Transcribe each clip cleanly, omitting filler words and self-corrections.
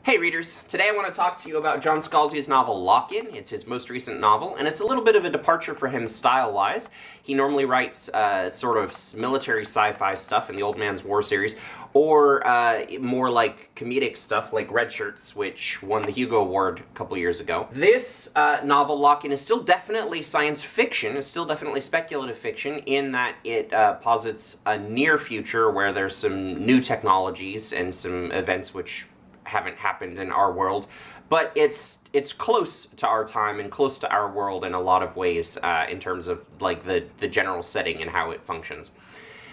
Hey readers, today I want to talk to you about John Scalzi's novel Lock-In. It's his most recent novel, and it's a little bit of a departure for him style-wise. He normally writes sort of military sci-fi stuff in the Old Man's War series, or more like comedic stuff like Red Shirts, which won the Hugo Award a couple years ago. This novel, Lock-In, is still definitely science fiction, it's still definitely speculative fiction, in that it posits a near future where there's some new technologies and some events which haven't happened in our world, but it's close to our time and close to our world in a lot of ways in terms of like the general setting and how it functions.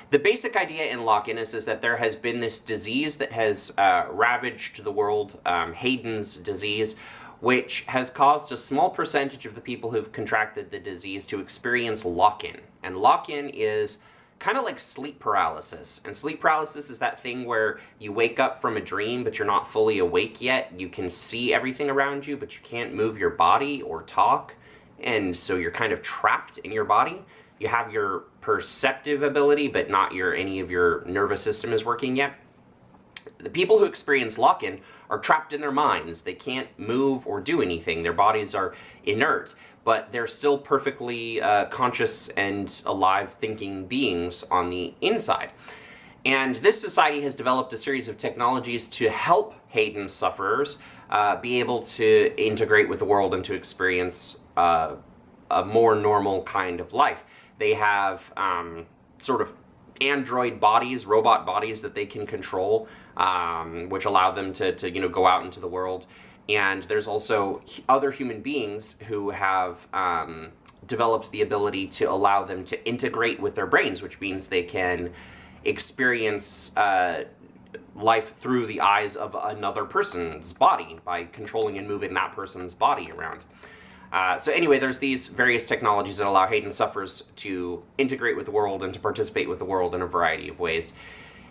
The basic idea in Lock-In is that there has been this disease that has ravaged the world, Hayden's disease, which has caused a small percentage of the people who've contracted the disease to experience lock-in. And lock-in is kind of like sleep paralysis. And sleep paralysis is that thing where you wake up from a dream, but you're not fully awake yet. You can see everything around you, but you can't move your body or talk. And so you're kind of trapped in your body. You have your perceptive ability, but not any of your nervous system is working yet. The people who experience lock-in are trapped in their minds. They can't move or do anything. Their bodies are inert, but they're still perfectly conscious and alive thinking beings on the inside. And this society has developed a series of technologies to help Hayden sufferers be able to integrate with the world and to experience a more normal kind of life. They have sort of android bodies, robot bodies that they can control, which allow them to go out into the world. And there's also other human beings who have developed the ability to allow them to integrate with their brains, which means they can experience life through the eyes of another person's body by controlling and moving that person's body around. So anyway, there's these various technologies that allow Hayden sufferers to integrate with the world and to participate with the world in a variety of ways.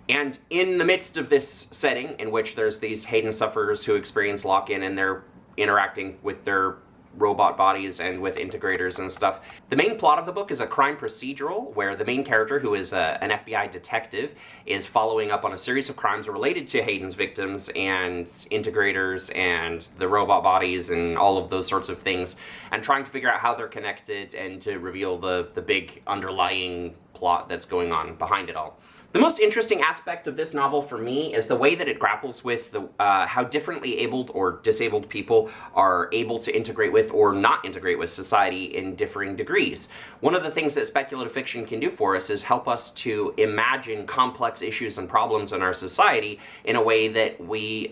And in the midst of this setting, in which there's these Hayden sufferers who experience lock-in and they're interacting with their robot bodies and with integrators and stuff, the main plot of the book is a crime procedural where the main character, who is an FBI detective, is following up on a series of crimes related to Hayden's victims and integrators and the robot bodies and all of those sorts of things, and trying to figure out how they're connected and to reveal the big underlying plot that's going on behind it all. The most interesting aspect of this novel for me is the way that it grapples with how differently abled or disabled people are able to integrate with or not integrate with society in differing degrees. One of the things that speculative fiction can do for us is help us to imagine complex issues and problems in our society in a way that we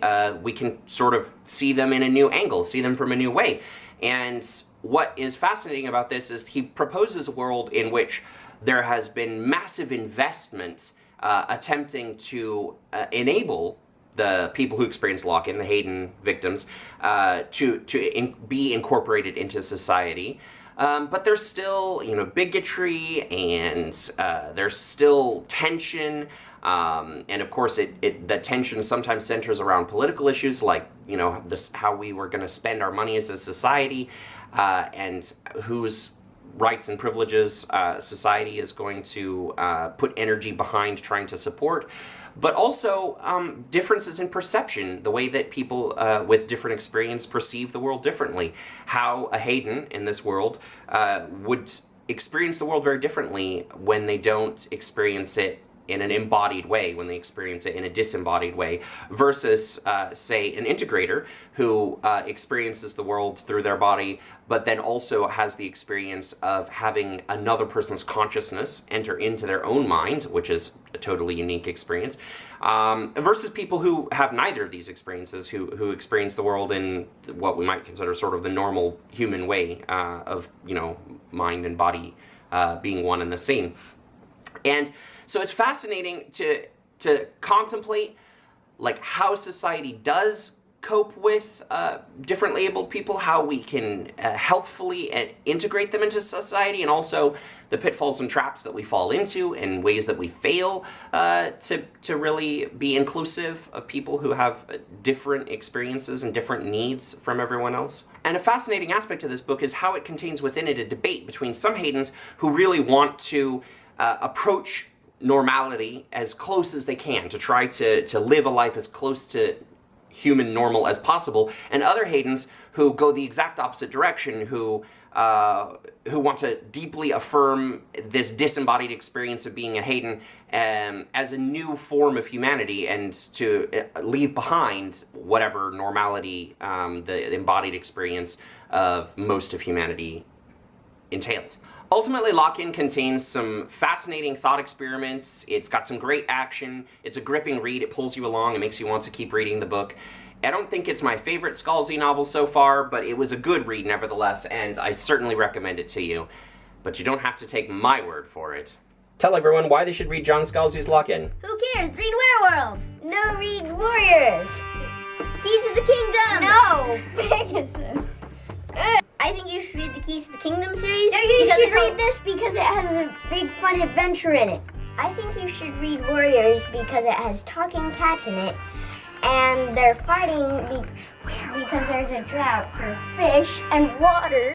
can sort of see them in a new angle, see them from a new way. And what is fascinating about this is he proposes a world in which there has been massive investment attempting to enable the people who experience lock-in, the Hayden victims, to be incorporated into society. But there's still, bigotry and there's still tension. And of course, the tension sometimes centers around political issues like, how we were going to spend our money as a society and whose rights and privileges society is going to put energy behind trying to support, but also differences in perception, the way that people with different experience perceive the world differently. How a Hayden in this world would experience the world very differently when they don't experience it in an embodied way, when they experience it in a disembodied way, versus, say, an integrator who experiences the world through their body, but then also has the experience of having another person's consciousness enter into their own mind, which is a totally unique experience, versus people who have neither of these experiences, who experience the world in what we might consider sort of the normal human way of, mind and body being one and the same. And so it's fascinating to contemplate like how society does cope with differently abled people, how we can healthfully integrate them into society, and also the pitfalls and traps that we fall into and ways that we fail to really be inclusive of people who have different experiences and different needs from everyone else. And a fascinating aspect of this book is how it contains within it a debate between some Haydens who really want to approach normality as close as they can, to try to live a life as close to human normal as possible, and other Haydens who go the exact opposite direction, who want to deeply affirm this disembodied experience of being a Hayden as a new form of humanity, and to leave behind whatever normality the embodied experience of most of humanity entails. Ultimately, Lock-In contains some fascinating thought experiments. It's got some great action. It's a gripping read. It pulls you along. It makes you want to keep reading the book. I don't think it's my favorite Scalzi novel so far, but it was a good read nevertheless, and I certainly recommend it to you. But you don't have to take my word for it. Tell everyone why they should read John Scalzi's Lock-In. Who cares? Read Werewolf! No, read Warriors! Keys to the Kingdom! No! Pegasus! I think you should read the Keys to the Kingdom series. No, you should read this because it has a big fun adventure in it. I think you should read Warriors because it has talking cats in it, and they're fighting because there's a drought for fish and water.